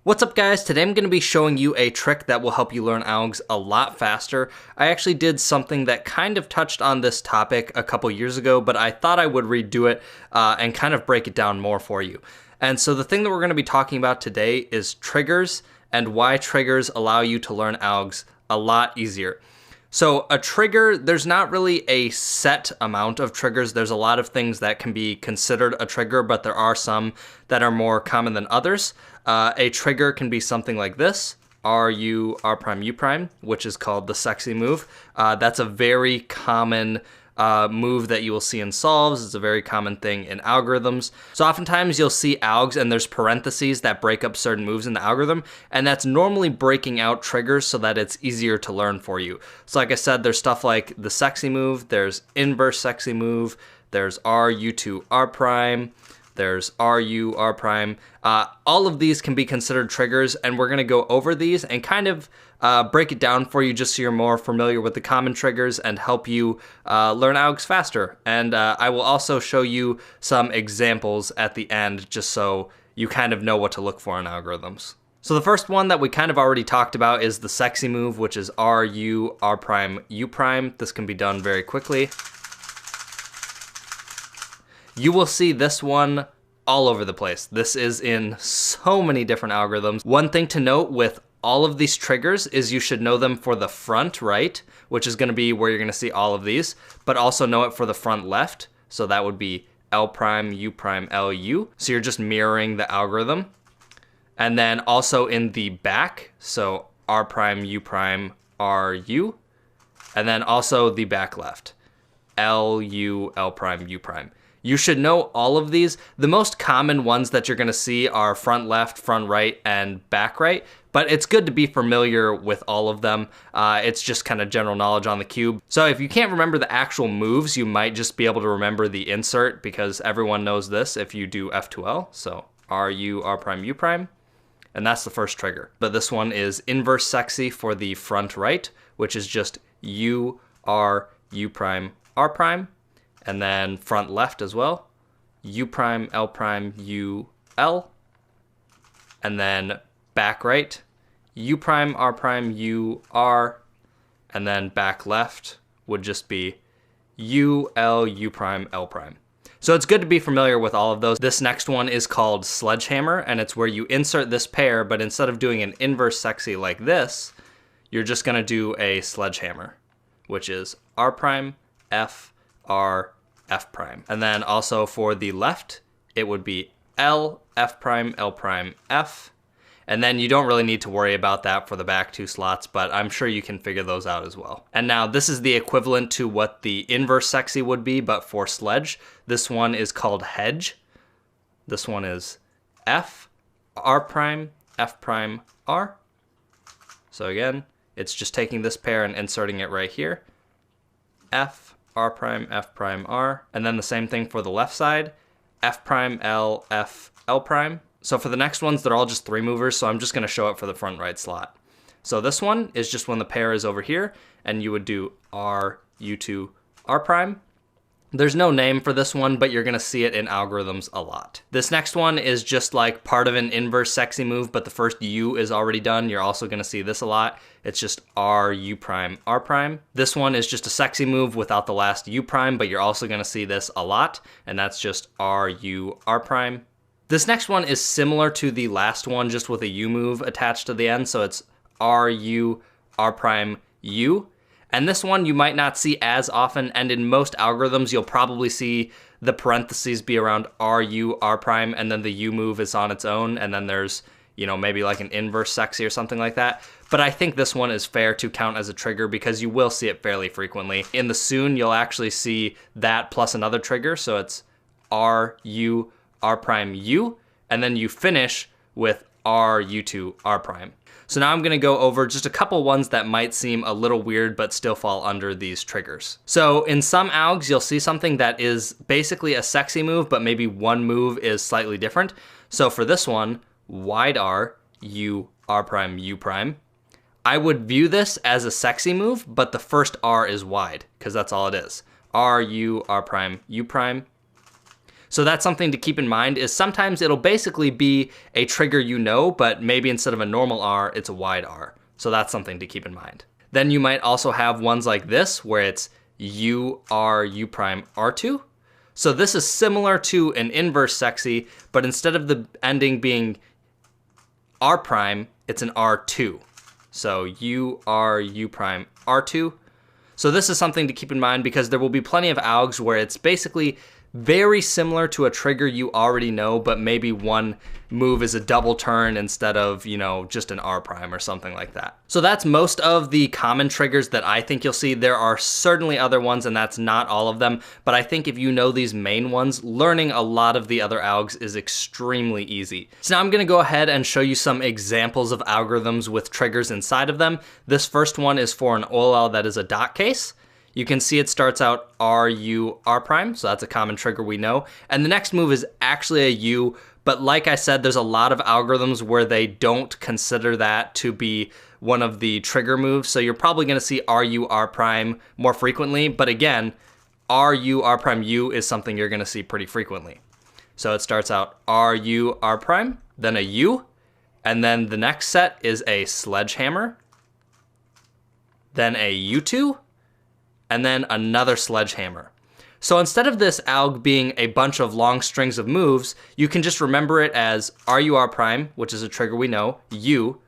What's up guys, today I'm going to be showing you a trick that will help you learn algs a lot faster. I actually did something that kind of touched on this topic a couple years ago, but I thought I would redo it and kind of break it down more for you. And so the thing that we're going to be talking about today is triggers and why triggers allow you to learn algs a lot easier. So a trigger, there's not really a set amount of triggers. There's a lot of things that can be considered a trigger, but there are some that are more common than others. A trigger can be something like this, RU, R prime, U prime, which is called the sexy move. That's a very common move that you will see in solves. It's a very common thing in algorithms. So oftentimes you'll see algs and there's parentheses that break up certain moves in the algorithm, and that's normally breaking out triggers so that it's easier to learn for you. So like I said, there's stuff like the sexy move, there's inverse sexy move, there's RU to R prime, there's RU, R prime. All of these can be considered triggers, and we're gonna go over these and kind of break it down for you just so you're more familiar with the common triggers and help you learn algs faster. And I will also show you some examples at the end just so you kind of know what to look for in algorithms. So the first one that we kind of already talked about is the sexy move, which is RU, R prime, U prime. This can be done very quickly. You will see this one all over the place. This is in so many different algorithms. One thing to note with all of these triggers is you should know them for the front right, which is gonna be where you're gonna see all of these, but also know it for the front left. So that would be L prime, U prime, LU. So you're just mirroring the algorithm. And then also in the back, so R prime, U prime, RU. And then also the back left, LU, L prime, U prime. You should know all of these. The most common ones that you're gonna see are front left, front right, and back right, but it's good to be familiar with all of them. It's just kind of general knowledge on the cube. So if you can't remember the actual moves, you might just be able to remember the insert because everyone knows this if you do F2L. So RU, R prime, U prime, and that's the first trigger. But this one is inverse sexy for the front right, which is just U, R, U prime, R prime. And then front left as well, U prime, L prime, U, L. And then back right, U prime, R prime, U, R. And then back left would just be U, L, U prime, L prime. So it's good to be familiar with all of those. This next one is called sledgehammer, and it's where you insert this pair, but instead of doing an inverse sexy like this, you're just gonna do a sledgehammer, which is R prime, F, R, F prime. And then also for the left, it would be L, F prime, L prime, F. And then you don't really need to worry about that for the back two slots, but I'm sure you can figure those out as well. And now this is the equivalent to what the inverse sexy would be, but for sledge. This one is called hedge. This one is F, R prime, F prime, R. So again, it's just taking this pair and inserting it right here. F, R prime, F prime, R. And then the same thing for the left side, F prime, L, F, L prime. So for the next ones, they're all just three movers, so I'm just gonna show it for the front right slot. So this one is just when the pair is over here, and you would do R, U2, R prime. There's no name for this one, but you're gonna see it in algorithms a lot. This next one is just like part of an inverse sexy move, but the first U is already done. You're also gonna see this a lot. It's just R, U prime, R prime. This one is just a sexy move without the last U prime, but you're also gonna see this a lot, and that's just R, U, R prime. This next one is similar to the last one, just with a U move attached to the end, so it's R, U, R prime, U. And this one you might not see as often, and in most algorithms you'll probably see the parentheses be around RU, R prime, and then the U move is on its own, and then there's, you know, maybe like an inverse sexy or something like that. But I think this one is fair to count as a trigger because you will see it fairly frequently. In the soon, you'll actually see that plus another trigger, so it's RU, R prime, U, and then you finish with RU2, R prime. So now I'm gonna go over just a couple ones that might seem a little weird but still fall under these triggers. So in some algs, you'll see something that is basically a sexy move, but maybe one move is slightly different. So for this one, wide R, U, R prime, U prime, I would view this as a sexy move, but the first R is wide, because that's all it is. R, U, R prime, U prime. So that's something to keep in mind, is sometimes it'll basically be a trigger you know, but maybe instead of a normal R, it's a wide R. So that's something to keep in mind. Then you might also have ones like this, where it's U, R, U prime, R2. So this is similar to an inverse sexy, but instead of the ending being R prime, it's an R2. So U, R, U prime, R2. So this is something to keep in mind because there will be plenty of algs where it's basically very similar to a trigger you already know, but maybe one move is a double turn instead of, you know, just an R prime or something like that. So that's most of the common triggers that I think you'll see. There are certainly other ones, and that's not all of them, but I think if you know these main ones, learning a lot of the other algs is extremely easy. So now I'm gonna go ahead and show you some examples of algorithms with triggers inside of them. This first one is for an OLL that is a dot case. You can see it starts out R, U, R prime, so that's a common trigger we know. And the next move is actually a U, but like I said, there's a lot of algorithms where they don't consider that to be one of the trigger moves, so you're probably gonna see R, U, R prime more frequently, but again, R, U, R prime, U is something you're gonna see pretty frequently. So it starts out R, U, R prime, then a U, and then the next set is a sledgehammer, then a U2, and then another sledgehammer. So instead of this alg being a bunch of long strings of moves, you can just remember it as RU R prime, which is a trigger we know, U,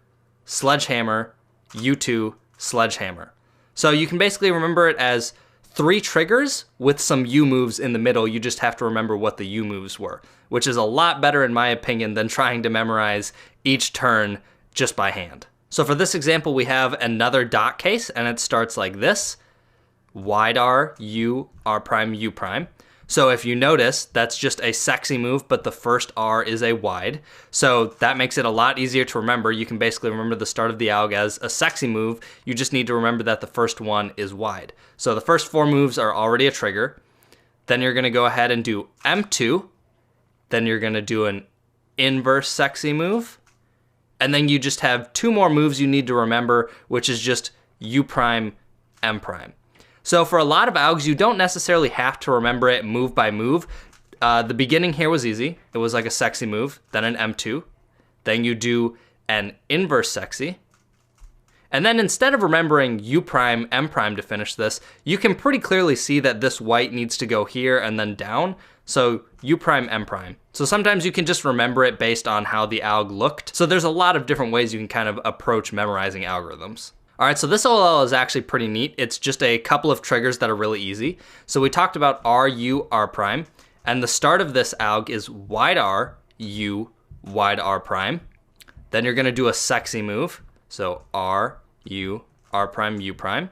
sledgehammer, U2, sledgehammer. So you can basically remember it as 3 triggers with some U moves in the middle. You just have to remember what the U moves were, which is a lot better in my opinion than trying to memorize each turn just by hand. So for this example, we have another dot case, and it starts like this. Wide R, U, R prime, U prime. So if you notice, that's just a sexy move, but the first R is a wide. So that makes it a lot easier to remember. You can basically remember the start of the alg as a sexy move. You just need to remember that the first one is wide. So the first 4 moves are already a trigger. Then you're gonna go ahead and do M2. Then you're gonna do an inverse sexy move. And then you just have 2 more moves you need to remember, which is just U prime, M prime. So for a lot of algs, you don't necessarily have to remember it move by move. The beginning here was easy. It was like a sexy move, then an M2. Then you do an inverse sexy. And then instead of remembering U prime, M prime to finish this, you can pretty clearly see that this white needs to go here and then down. So U prime, M prime. So sometimes you can just remember it based on how the alg looked. So there's a lot of different ways you can kind of approach memorizing algorithms. All right, so this OLL is actually pretty neat. It's just a couple of triggers that are really easy. So we talked about R, U, R prime, and the start of this alg is wide R, U, wide R prime. Then you're gonna do a sexy move. So R, U, R prime, U prime.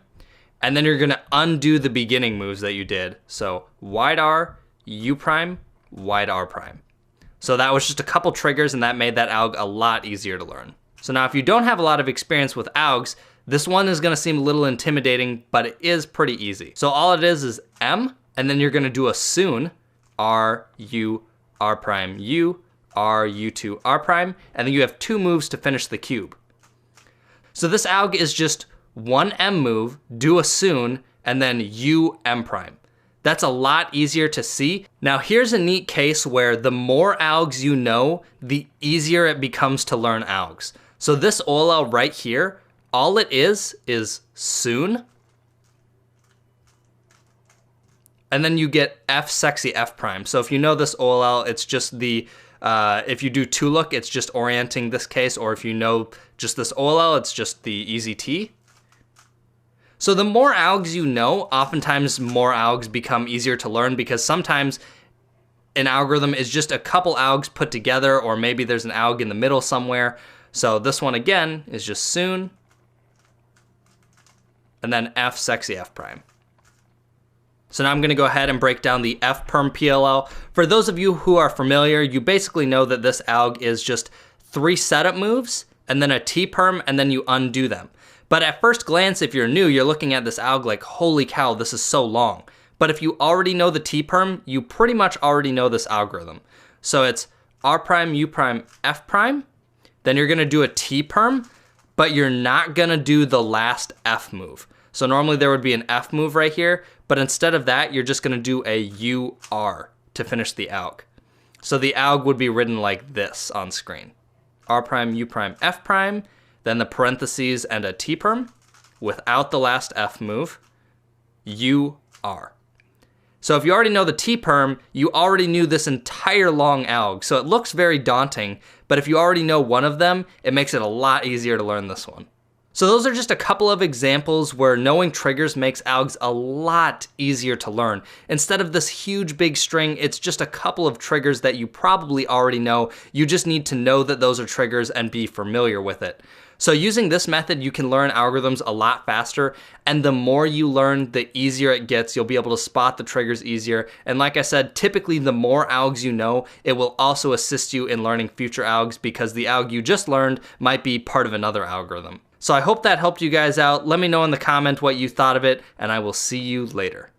And then you're gonna undo the beginning moves that you did. So wide R, U prime, wide R prime. So that was just a couple triggers, and that made that alg a lot easier to learn. So now if you don't have a lot of experience with algs, this one is gonna seem a little intimidating, but it is pretty easy. So all it is M, and then you're gonna do a soon, R, U, R prime, U, R, U2, R prime, and then you have 2 moves to finish the cube. So this alg is just one M move, do a soon, and then U, M prime. That's a lot easier to see. Now here's a neat case where the more algs you know, the easier it becomes to learn algs. So this OLL right here, all it is soon, and then you get F sexy F prime. So if you know this OLL, it's just the, if you do 2-look, it's just orienting this case, or if you know just this OLL, it's just the easy T. So the more algs you know, oftentimes more algs become easier to learn, because sometimes an algorithm is just a couple algs put together, or maybe there's an alg in the middle somewhere. So this one again is just soon, and then F sexy F prime. So now I'm gonna go ahead and break down the F perm PLL. For those of you who are familiar, you basically know that this alg is just 3 setup moves, and then a T perm, and then you undo them. But at first glance, if you're new, you're looking at this alg like, holy cow, this is so long. But if you already know the T perm, you pretty much already know this algorithm. So it's R prime, U prime, F prime, then you're gonna do a T perm, but you're not gonna do the last F move. So normally there would be an F move right here, but instead of that, you're just gonna do a U R to finish the alg. So the alg would be written like this on screen. R prime, U prime, F prime, then the parentheses and a T perm without the last F move, U, R. So if you already know the T perm, you already knew this entire long alg. So it looks very daunting, but if you already know one of them, it makes it a lot easier to learn this one. So those are just a couple of examples where knowing triggers makes algs a lot easier to learn. Instead of this huge big string, it's just a couple of triggers that you probably already know. You just need to know that those are triggers and be familiar with it. So using this method, you can learn algorithms a lot faster, and the more you learn, the easier it gets. You'll be able to spot the triggers easier. And like I said, typically the more algs you know, it will also assist you in learning future algs because the alg you just learned might be part of another algorithm. So I hope that helped you guys out. Let me know in the comment what you thought of it, and I will see you later.